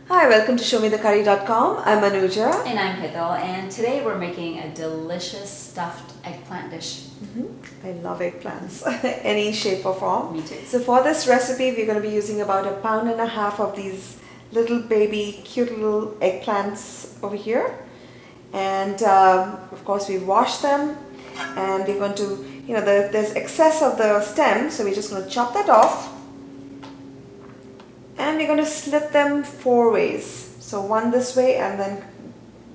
Hi, welcome to ShowMeTheCurry.com. I'm Anuja. And I'm Hithal, and today we're making a delicious stuffed eggplant dish. I love eggplants, any shape or form. Me too. So for this recipe, we're going to be using about 1.5 pounds of these little baby, cute little eggplants over here. And of course, we wash them, and we're going to, there's excess of the stem, so we're just going to chop that off. And we're going to slit them 4 ways. So one this way and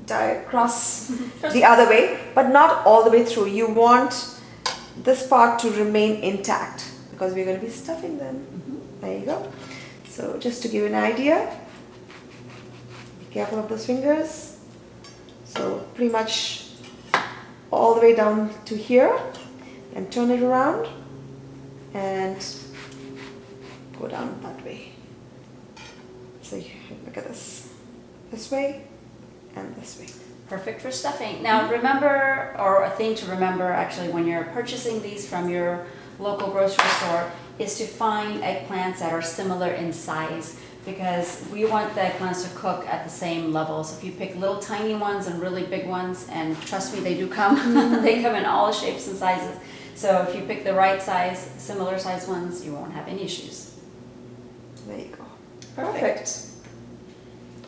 then cross the other way, but not all the way through. You want this part to remain intact because we're going to be stuffing them. There you go. So just to give you an idea, be careful of those fingers. So pretty much all the way down to here, and turn it around and go down that way. So you look at this way and this way. Perfect for stuffing. Now remember, or a thing to remember actually when you're purchasing these from your local grocery store, is to find eggplants that are similar in size, because we want the eggplants to cook at the same level. So if you pick little tiny ones and really big ones, and trust me, they do come, they come in all shapes and sizes. So if you pick the right size, similar size ones, you won't have any issues. There you go. Perfect.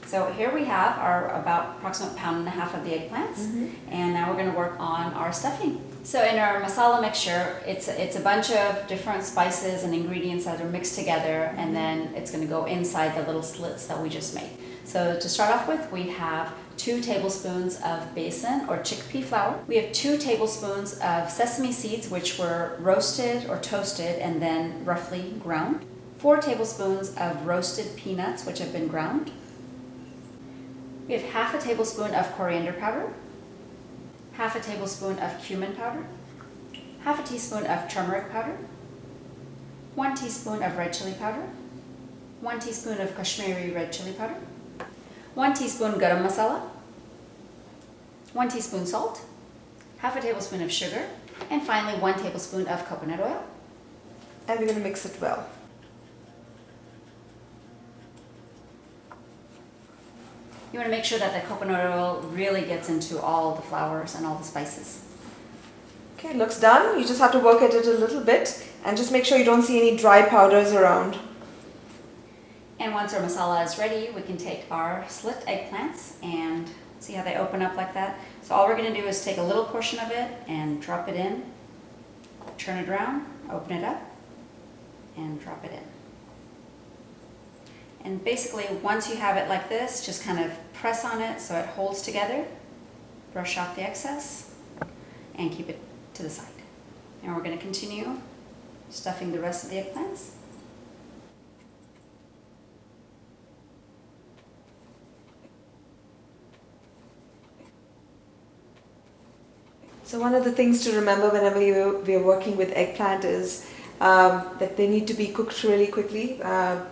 So here we have our about approximate 1.5 pounds of the eggplants, and now we're going to work on our stuffing. So in our masala mixture, it's a bunch of different spices and ingredients that are mixed together, and then it's going to go inside the little slits that we just made. So to start off with, we have 2 tablespoons of besan or chickpea flour. We have 2 tablespoons of sesame seeds, which were roasted or toasted and then roughly ground. 4 tablespoons of roasted peanuts, which have been ground. We have 1/2 tablespoon of coriander powder, 1/2 tablespoon of cumin powder, 1/2 teaspoon of turmeric powder, 1 teaspoon of red chili powder, 1 teaspoon of Kashmiri red chili powder, 1 teaspoon Garam Masala, 1 teaspoon salt, 1/2 tablespoon of sugar, and finally 1 tablespoon of coconut oil. And we're going to mix it well. You want to make sure that the coconut oil really gets into all the flours and all the spices. Okay, looks done. You just have to work at it a little bit and just make sure you don't see any dry powders around. And once our masala is ready, we can take our slit eggplants and see how they open up like that. So all we're going to do is take a little portion of it and drop it in, turn it around, open it up, and drop it in. And basically, once you have it like this, just kind of press on it so it holds together, brush off the excess, and keep it to the side. And we're going to continue stuffing the rest of the eggplants. So one of the things to remember whenever we're working with eggplant is that they need to be cooked really quickly,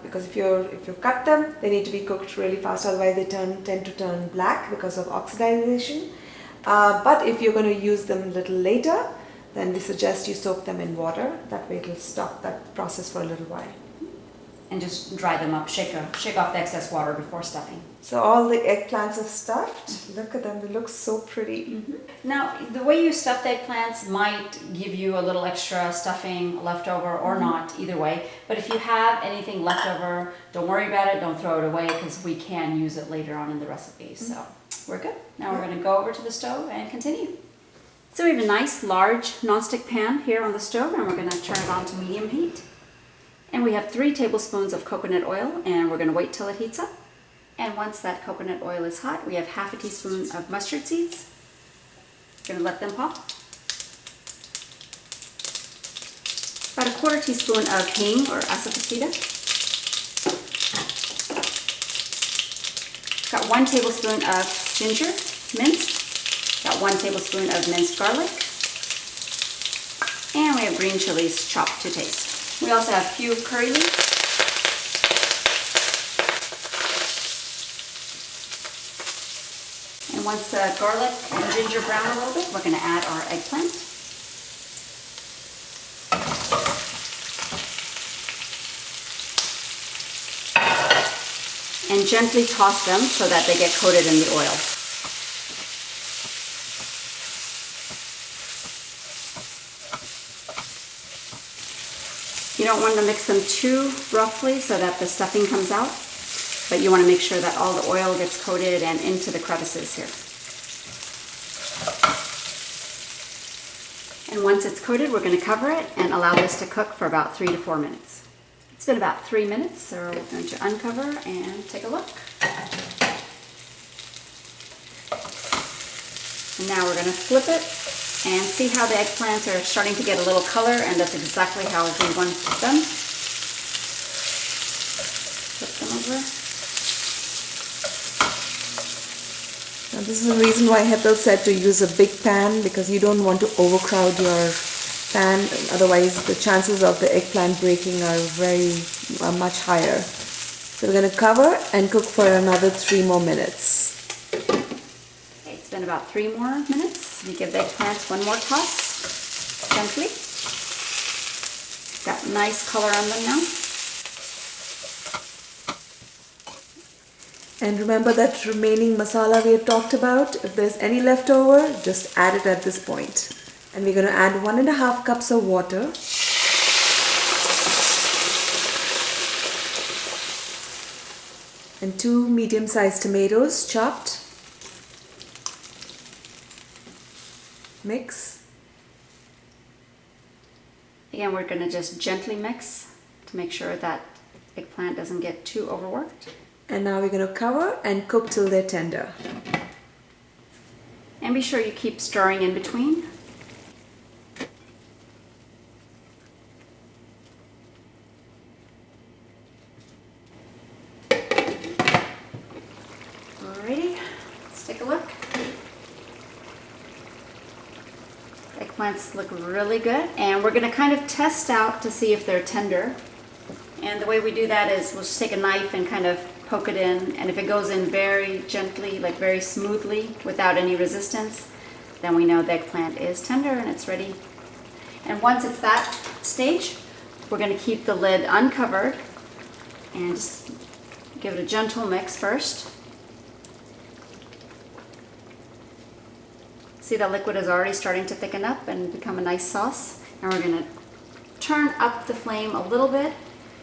because if you cut them, they need to be cooked really fast, otherwise they tend to turn black because of oxidation. But if you're going to use them a little later, then we suggest you soak them in water. That way it will stop that process for a little while. And just dry them up, shake off the excess water before stuffing. So all the eggplants are stuffed. Look at them, they look so pretty. Now, the way you stuff the eggplants might give you a little extra stuffing left over or not, either way. But if you have anything left over, don't worry about it, don't throw it away, because we can use it later on in the recipe. So we're good. Now we're going to go over to the stove and continue. So we have a nice large nonstick pan here on the stove, and we're going to turn it on to medium heat. And we have 3 tablespoons of coconut oil, and we're going to wait till it heats up. And once that coconut oil is hot, we have 1/2 teaspoon of mustard seeds. We're going to let them pop. About 1/4 teaspoon of hing or asafoetida. Got 1 tablespoon of ginger, minced. Got 1 tablespoon of minced garlic. And we have green chilies chopped to taste. We also have a few curry leaves. And once the garlic and ginger brown a little bit, we're going to add our eggplant. and gently toss them so that they get coated in the oil. You don't want to mix them too roughly so that the stuffing comes out, but you want to make sure that all the oil gets coated and into the crevices here. And once it's coated, we're going to cover it and allow this to cook for about 3 to 4 minutes. It's been about 3 minutes, so we're going to uncover and take a look. And now we're going to flip it and see how the eggplants are starting to get a little color, and that's exactly how we want them. Flip them over. Now this is the reason why Hetal said to use a big pan, because you don't want to overcrowd your pan, otherwise the chances of the eggplant breaking are much higher. So we're going to cover and cook for another 3 more minutes. Okay, it's been about 3 more minutes. We give the eggplants one more toss, gently. Got nice color on them now. And remember that remaining masala we had talked about. If there's any left over, just add it at this point. And we're going to add 1.5 cups of water. And 2 medium-sized tomatoes chopped. Mix. Again, we're going to just gently mix to make sure that eggplant doesn't get too overworked. And now we're going to cover and cook till they're tender. And be sure you keep stirring in between. Alrighty, let's take a look. Eggplants look really good, and we're going to kind of test out to see if they're tender. And the way we do that is we'll just take a knife and kind of poke it in, and if it goes in very gently, like very smoothly, without any resistance, then we know the eggplant is tender and it's ready. And once it's that stage, we're going to keep the lid uncovered and just give it a gentle mix first. See, the liquid is already starting to thicken up and become a nice sauce. And we're going to turn up the flame a little bit,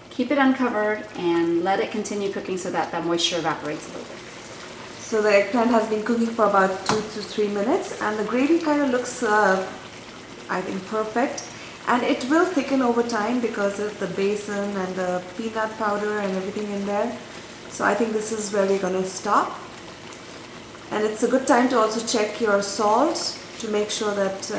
keep it uncovered, and let it continue cooking so that the moisture evaporates a little bit. So the eggplant has been cooking for about 2 to 3 minutes, and the gravy kind of looks, I think, perfect. And it will thicken over time because of the besan and the peanut powder and everything in there. So I think this is where we're going to stop. And it's a good time to also check your salt to make sure that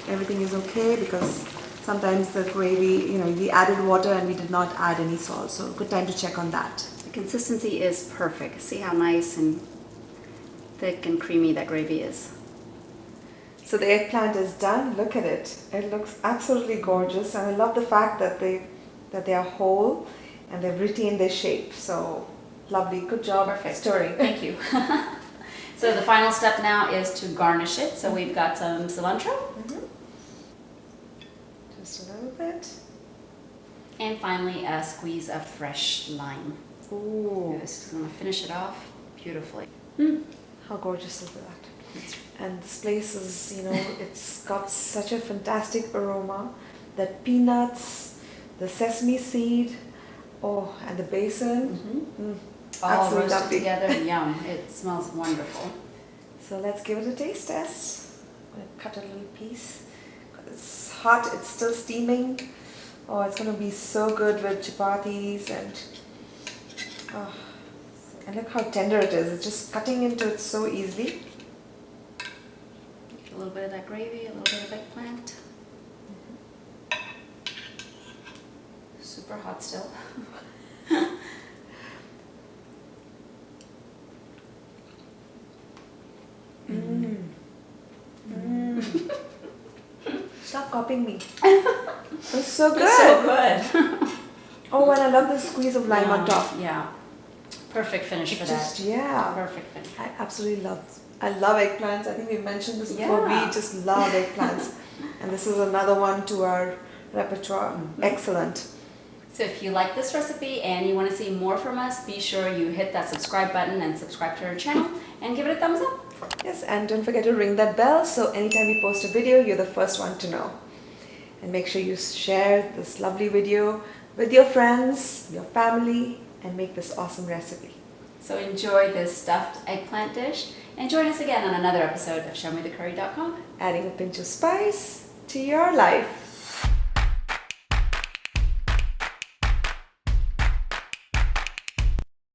everything is okay, because sometimes the gravy, we added water and we did not add any salt. So good time to check on that. The consistency is perfect. See how nice and thick and creamy that gravy is. So the eggplant is done. Look at it. It looks absolutely gorgeous, and I love the fact that they are whole and they've retained their shape. So lovely. Good job. Perfect. Stirring. Thank you. So the final step now is to garnish it. So we've got some cilantro. Just a little bit. And finally a squeeze of fresh lime. Ooh. This is going to finish it off beautifully. How gorgeous is that? And this place is, it's got such a fantastic aroma. That peanuts, the sesame seed, and the besan. All Absolutely roasted lovely. together. Yum. It smells wonderful. So let's give it a taste test. I'm going to cut a little piece. It's hot, it's still steaming. Oh, it's going to be so good with chapatis, and look how tender it is. It's just cutting into it so easily. A little bit of that gravy, a little bit of eggplant. Super hot still. Stop copying me. It's so good. It's so good. Oh, and I love the squeeze of lime on top. Yeah. Perfect finish for Just, that. yeah. Perfect finish. I absolutely I love eggplants. I think we mentioned this before. Yeah. We just love eggplants. And this is another one to our repertoire. Excellent. So if you like this recipe and you want to see more from us, be sure you hit that subscribe button and subscribe to our channel and give it a thumbs up. Yes, and don't forget to ring that bell so anytime we post a video, you're the first one to know. And make sure you share this lovely video with your friends, your family, and make this awesome recipe. So enjoy this stuffed eggplant dish and join us again on another episode of ShowMeTheCurry.com. Adding a pinch of spice to your life.